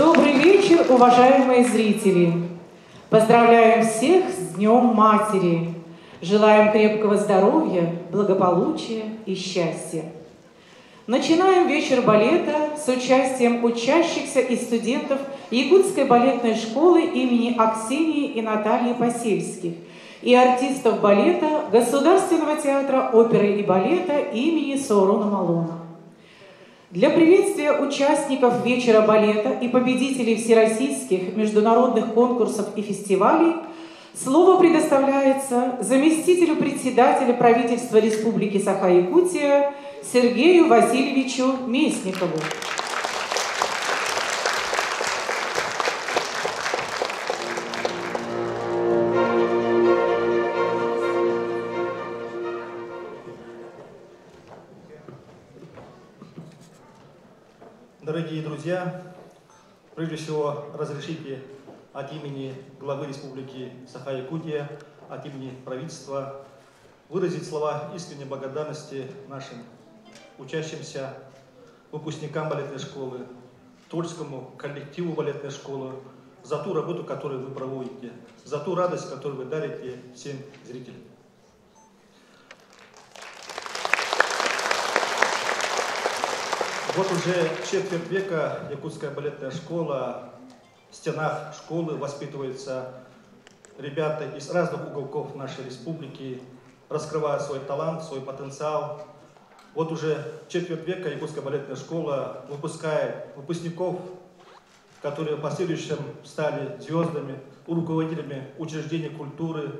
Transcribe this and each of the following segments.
Добрый вечер, уважаемые зрители! Поздравляем всех с Днем Матери! Желаем крепкого здоровья, благополучия и счастья! Начинаем вечер балета с участием учащихся и студентов Якутской балетной школы имени Аксинии и Натальи Посельских и артистов балета Государственного театра оперы и балета имени Саурона Малона. Для приветствия участников вечера балета и победителей всероссийских международных конкурсов и фестивалей слово предоставляется заместителю председателя правительства Республики Саха-Якутия Сергею Васильевичу Местникову. Дорогие друзья, прежде всего разрешите от имени главы Республики Саха-Якутия, от имени правительства выразить слова искренней благодарности нашим учащимся, выпускникам балетной школы, творческому коллективу балетной школы за ту работу, которую вы проводите, за ту радость, которую вы дарите всем зрителям. Вот уже четверть века Якутская балетная школа, в стенах школы воспитываются ребята из разных уголков нашей республики, раскрывают свой талант, свой потенциал. Вот уже четверть века Якутская балетная школа выпускает выпускников, которые в последующем стали звездами, руководителями учреждений культуры,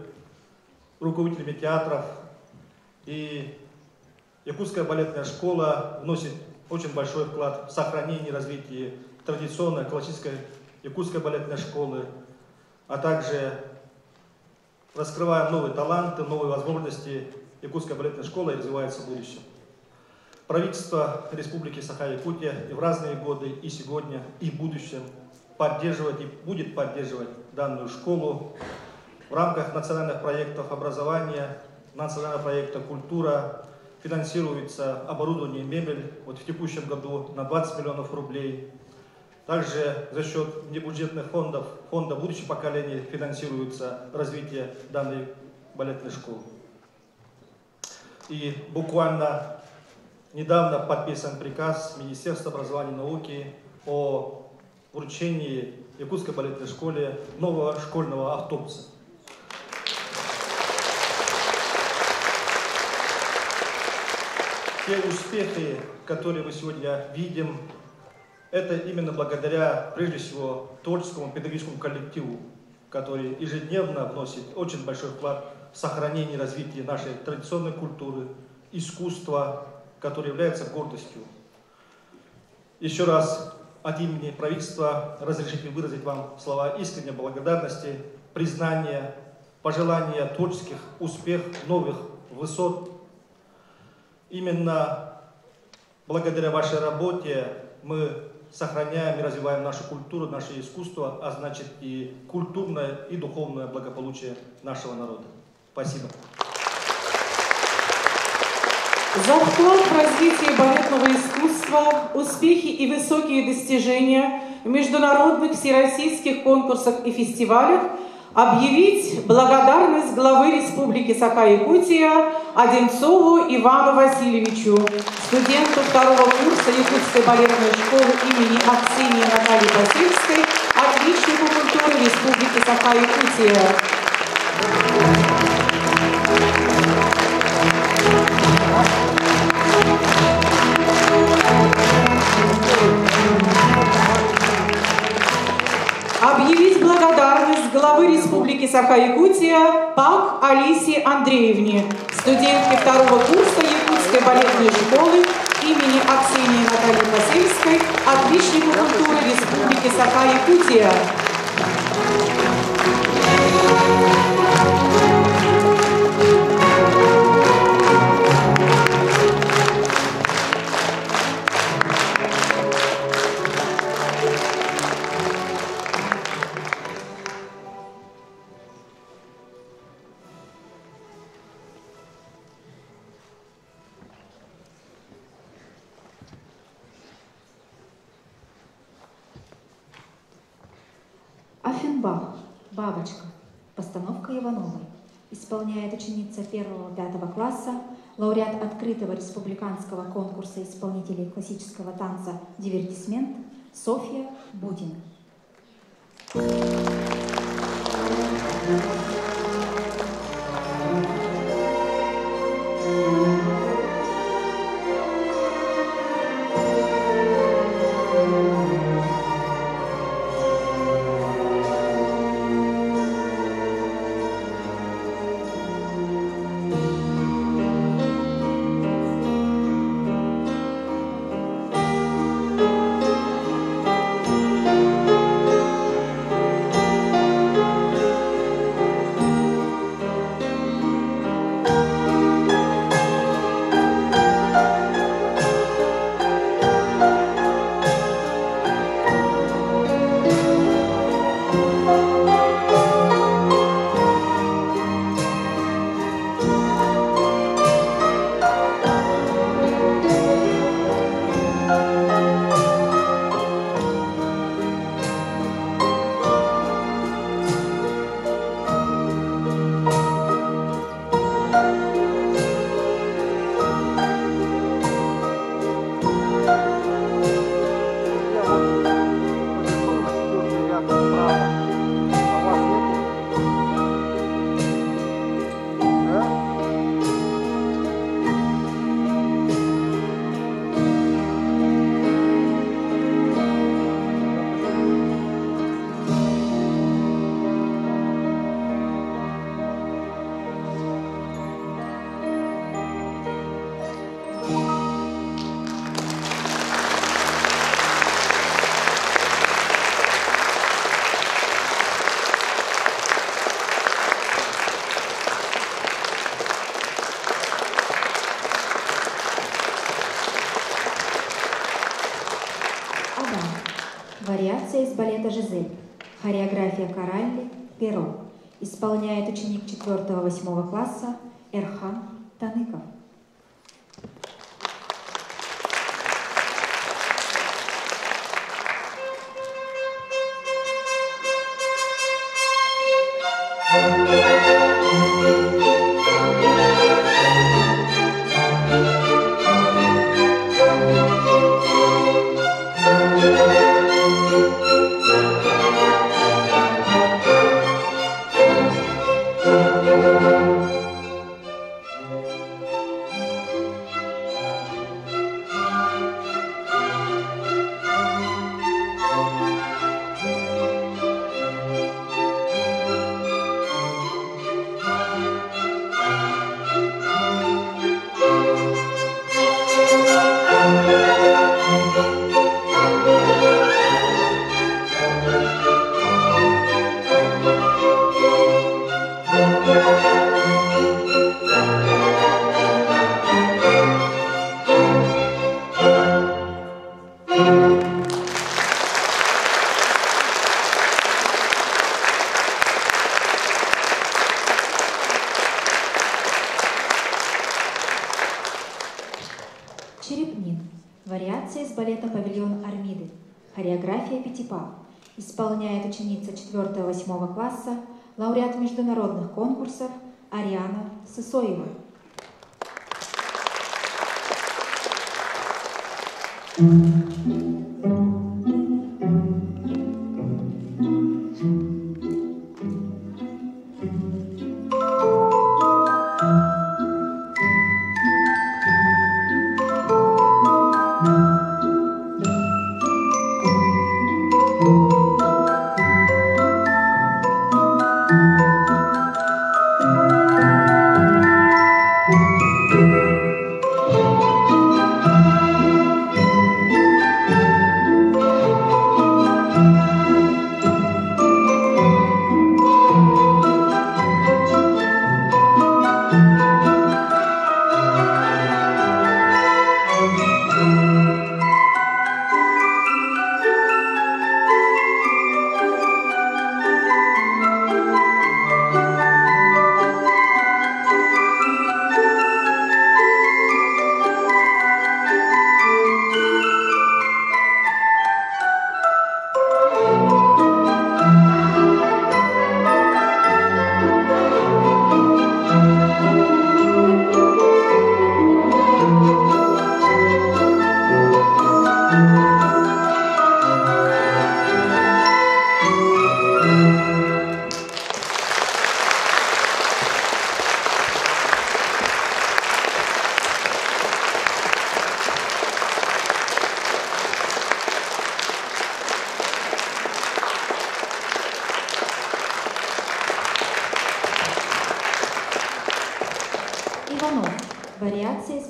руководителями театров. И Якутская балетная школа вносит очень большой вклад в сохранение и развитие традиционной классической якутской балетной школы, а также раскрывая новые таланты, новые возможности, Якутская балетная школа развивается в будущем. Правительство Республики Саха-Якутия и в разные годы, и сегодня, и в будущем поддерживает и будет поддерживать данную школу в рамках национальных проектов образования, национального проекта «Культура». Финансируется оборудование, мебель, вот в текущем году на 20 миллионов рублей. Также за счет небюджетных фондов, фонда будущего поколения финансируется развитие данной балетной школы. И буквально недавно подписан приказ Министерства образования и науки о вручении Якутской балетной школе нового школьного автобуса. Те успехи, которые мы сегодня видим, это именно благодаря, прежде всего, творческому педагогическому коллективу, который ежедневно вносит очень большой вклад в сохранение и развитие нашей традиционной культуры, искусства, которое является гордостью. Еще раз от имени правительства разрешите выразить вам слова искренней благодарности, признания, пожелания творческих успехов, новых высот. Именно благодаря вашей работе мы сохраняем и развиваем нашу культуру, наше искусство, а значит и культурное и духовное благополучие нашего народа. Спасибо. За вклад в развитие балетного искусства, успехи и высокие достижения в международных всероссийских конкурсах и фестивалях объявить благодарность главы Республики Саха-Якутия Одинцову Ивану Васильевичу, студенту второго курса Якутской балетной школы имени Аксинии Натальи Посельской, отличнику культуры Республики Саха-Якутия. Объявить благодарность главы Республики Саха-Якутия Пак Алисе Андреевне, студентке второго курса Якутской балетной школы имени Аксинии Натальи Посельской, отличнику культуры Республики Саха-Якутия. Оффенбах «Бабочка», постановка Ивановой. Исполняет ученица 1-5 класса, лауреат открытого республиканского конкурса исполнителей классического танца «Дивертисмент» Софья Будина. Вариация из балета «Жизель». Хореография Коралли «Перо». Исполняет ученик 4-8 класса Эрхан Таныков. Черепнин. Вариация из балета «Павильон Армиды». Хореография «Пятипал». Исполняет ученица 4-8 класса, лауреат международных конкурсов Ариана Сысоева.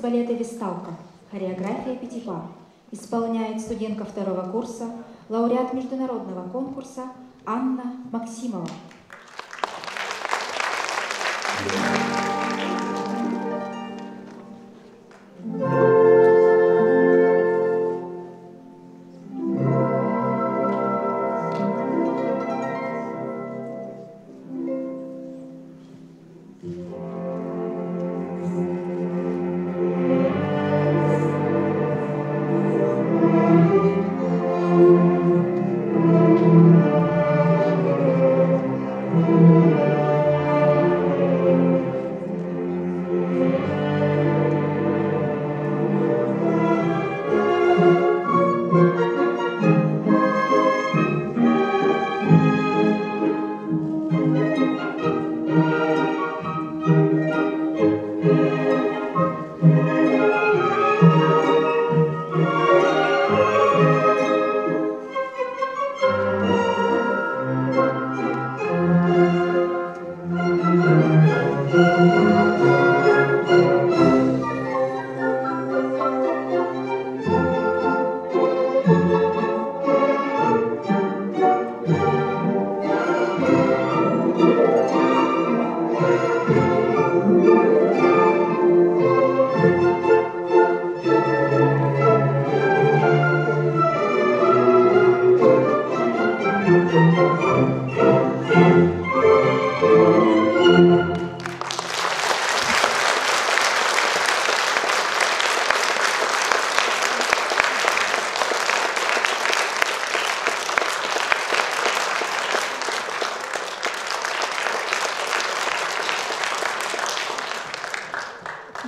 балета «Весталка», хореография «Пятипар». Исполняет студентка 2-го курса, лауреат международного конкурса Анна Максимова.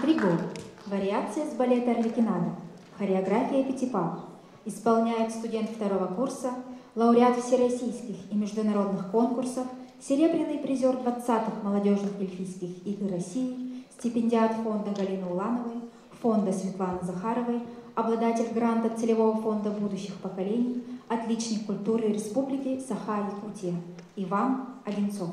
Григор. Вариация с балета «Арлекинада». Хореография «Пятипар». Исполняет студент 2-го курса, лауреат всероссийских и международных конкурсов, серебряный призер 20-х молодежных Дельфийских игр России, стипендиат фонда Галины Улановой, фонда Светланы Захаровой, обладатель гранта целевого фонда будущих поколений, отличник культуры Республики Саха-Якутия Иван Одинцов.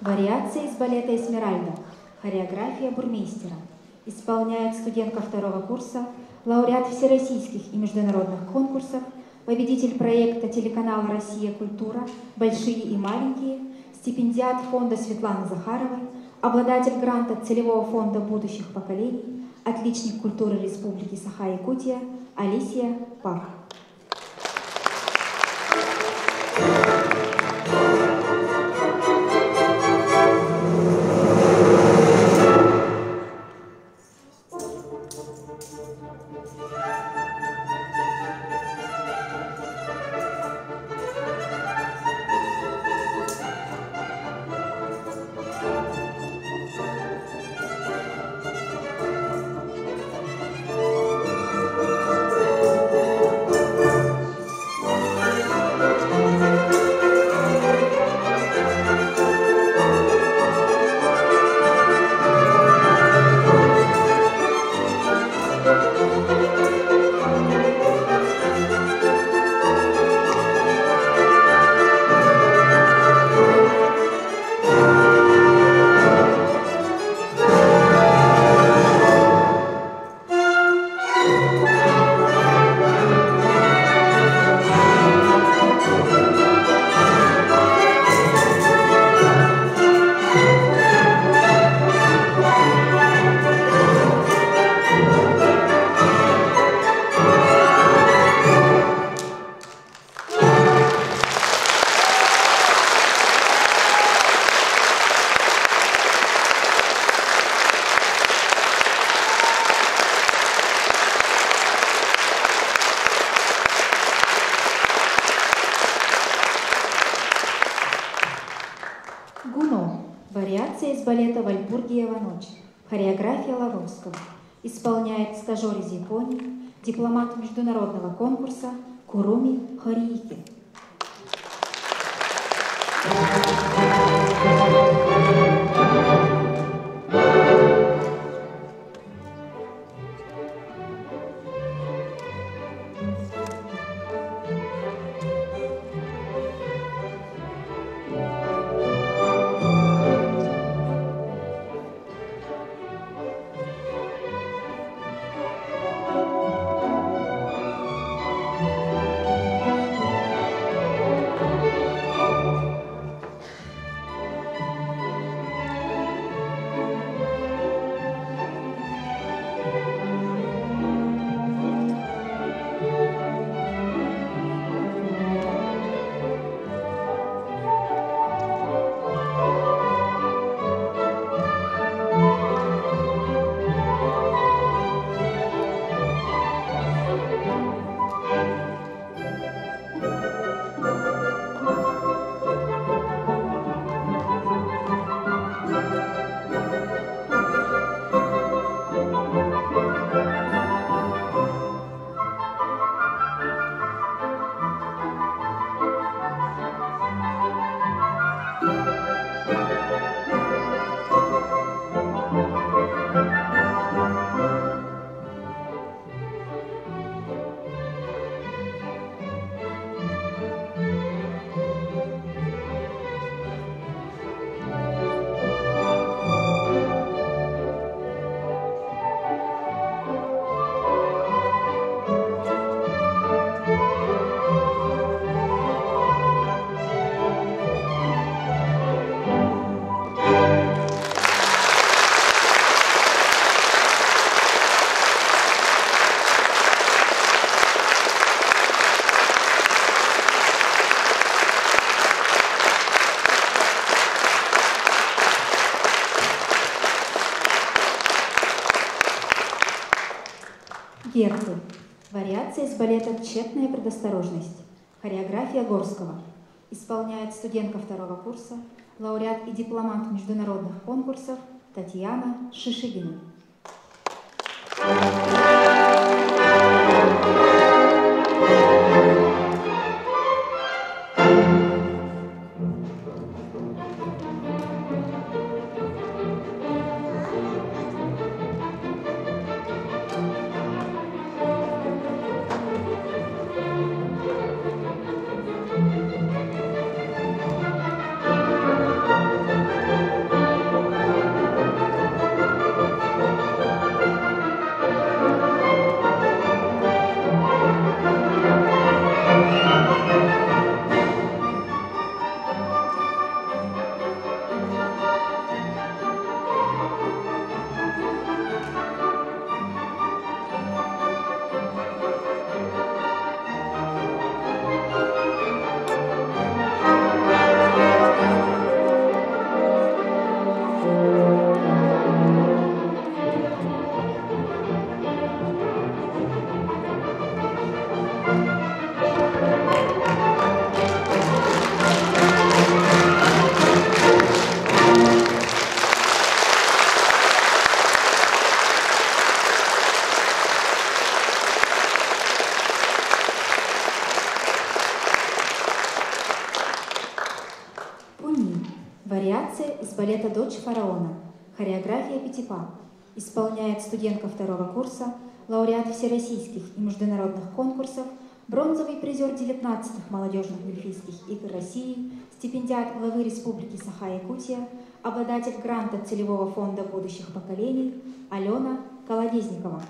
Вариация из балета «Эсмеральда». Хореография бурмейстера. Исполняет студентка 2-го курса, лауреат всероссийских и международных конкурсов, победитель проекта телеканала «Россия. Культура. Большие и маленькие», стипендиат фонда Светланы Захаровой, обладатель гранта целевого фонда будущих поколений, отличник культуры Республики Саха-Якутия Алисия Пах. Вариация из балета «Вальпургиева ночь». Хореография Лавровского. Исполняет стажер из Японии, дипломат международного конкурса Куруми Хориики. Герцль. Вариация из балета «Тщетная предосторожность». Хореография Горского. Исполняет студентка второго курса, лауреат и дипломант международных конкурсов Татьяна Шишигина. Вариация из балета «Дочь фараона». Хореография Пятипа. Исполняет студентка второго курса, лауреат всероссийских и международных конкурсов, бронзовый призер 19-х молодежных Дельфийских игр России, стипендиат главы Республики Саха-Якутия, обладатель гранта Целевого фонда будущих поколений Алена Колодезникова.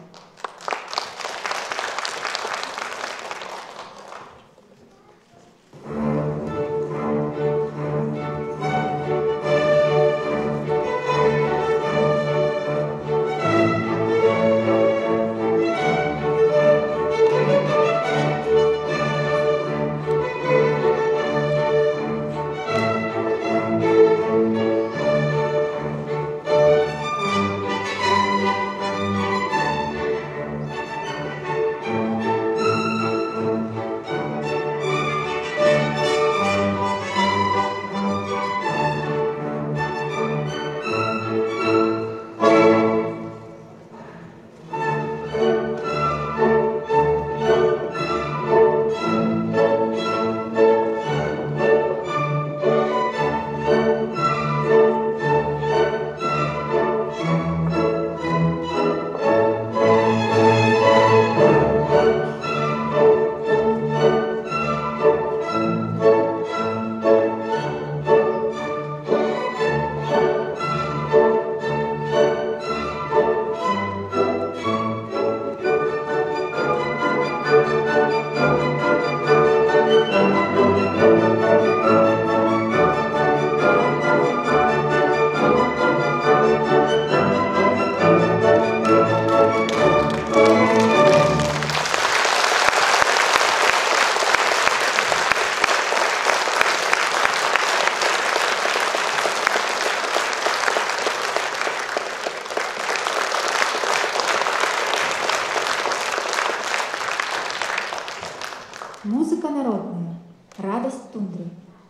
Музыка народная, радость тундры,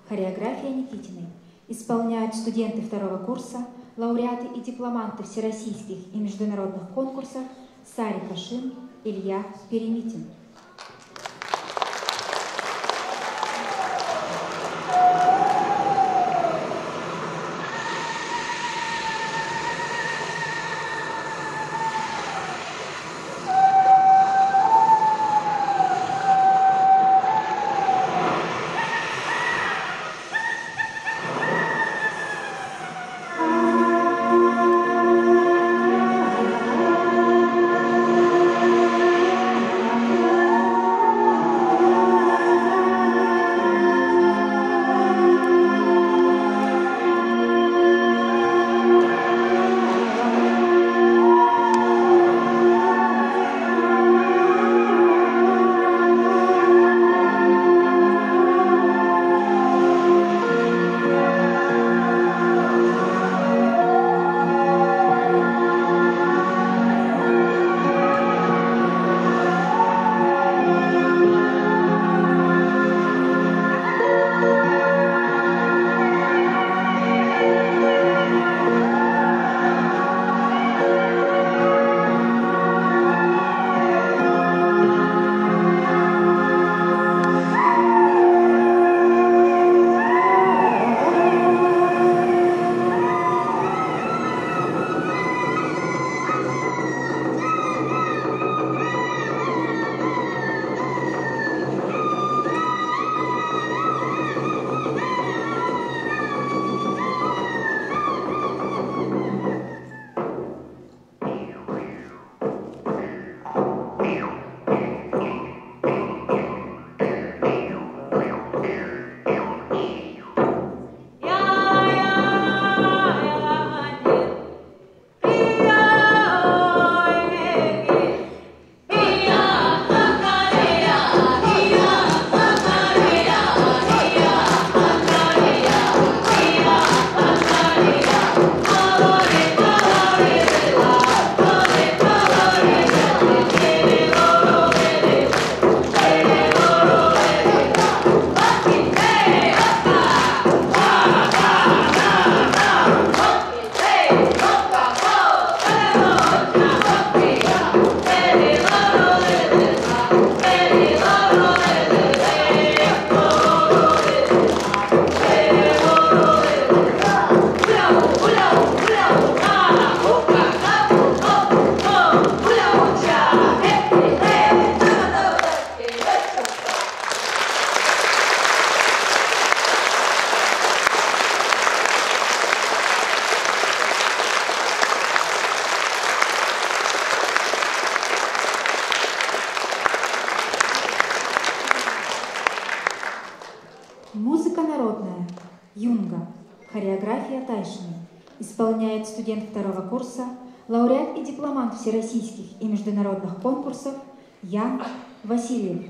хореография Никитиной. Исполняют студенты второго курса, лауреаты и дипломанты всероссийских и международных конкурсов Сарик Ашин, Илья Перемитин. Thank you. Музыка народная. Юнга. Хореография Тайшины. Исполняет студент второго курса, лауреат и дипломант всероссийских и международных конкурсов Ян Васильев.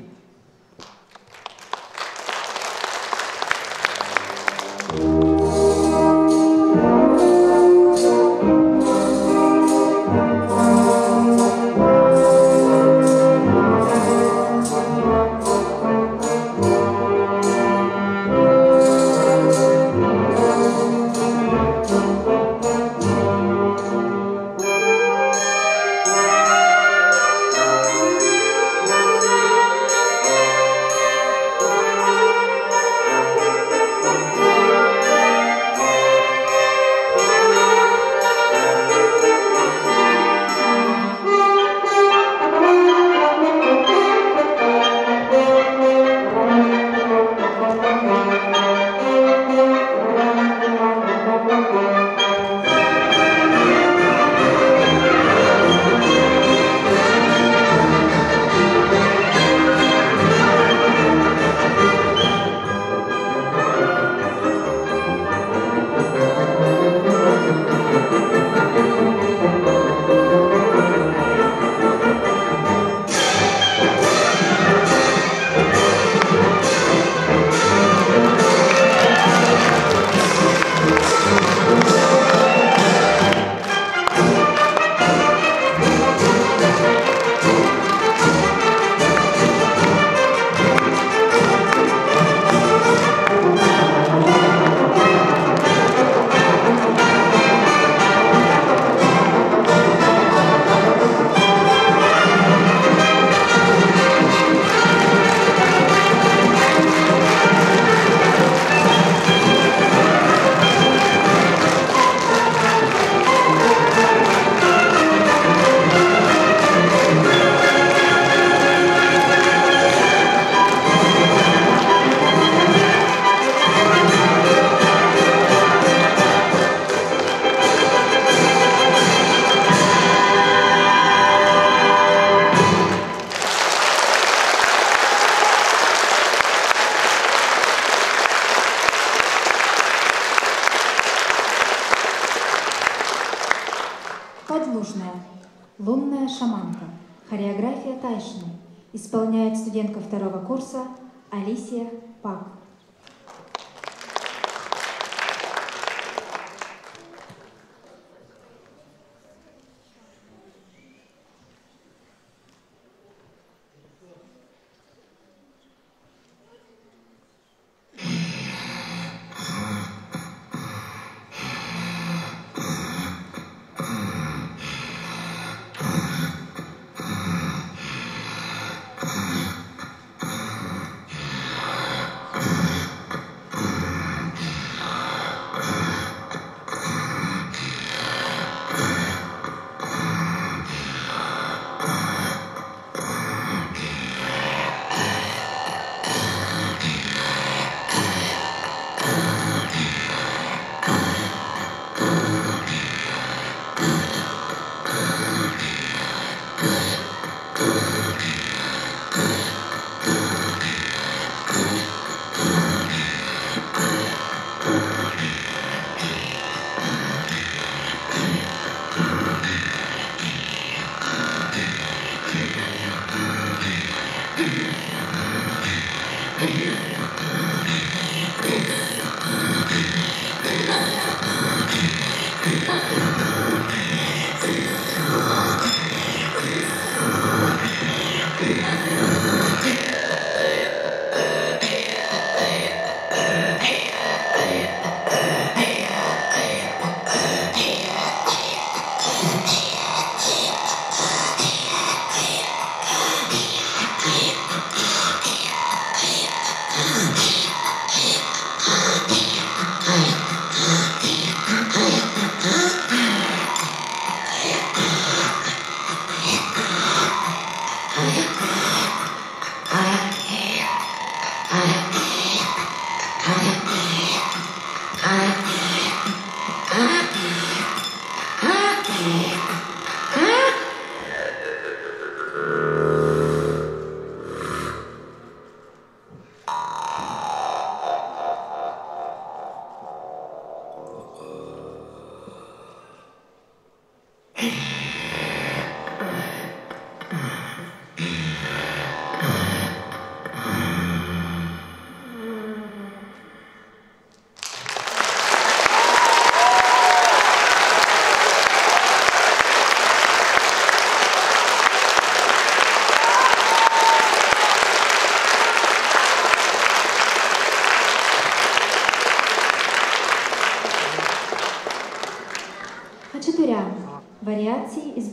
Лунная шаманка. Хореография Тайшины. Исполняет студентка второго курса Алисия Пак.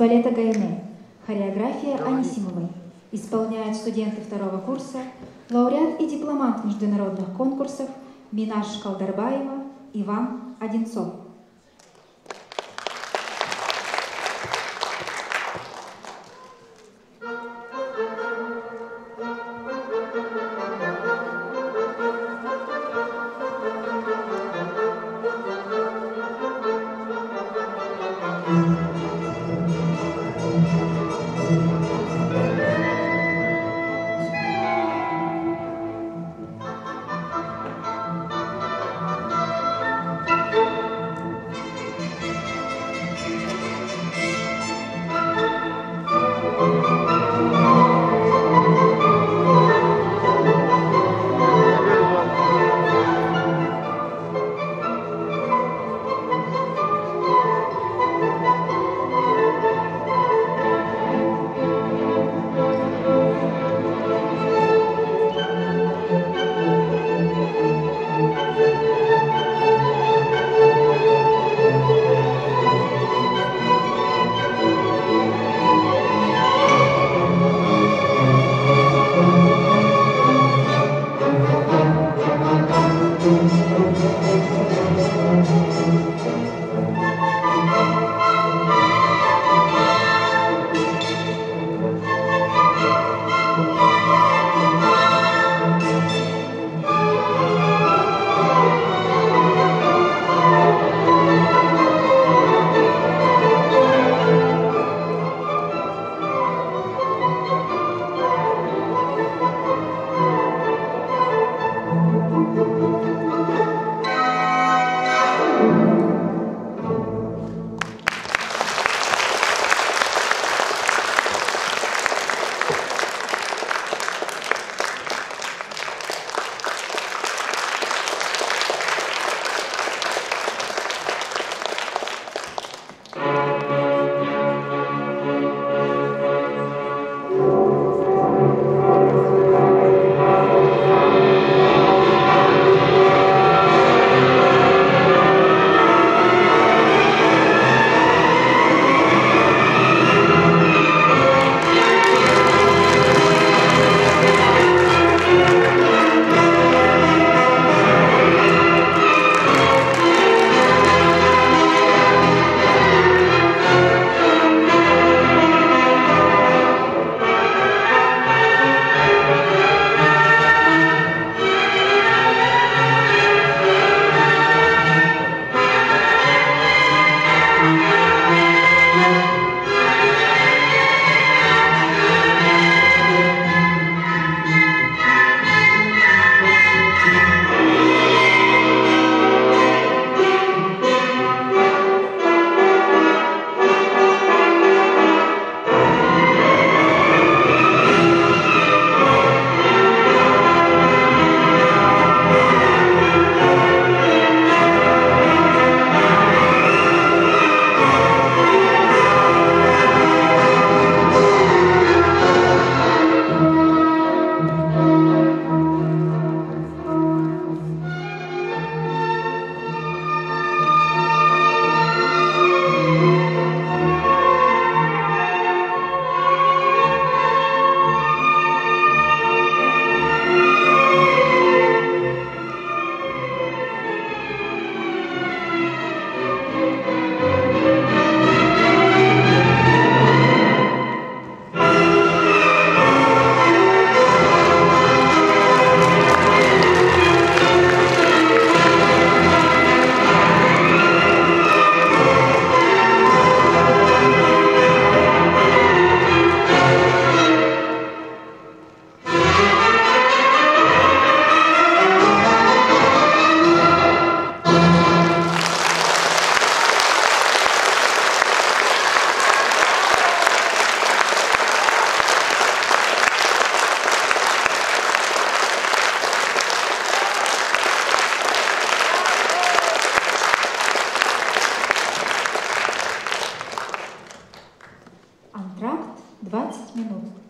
балета «Гайне», хореография Анисимовой. Исполняют студенты второго курса, лауреат и дипломант международных конкурсов Минаш Калдарбаева, Иван Одинцов. Антракт 20 минут.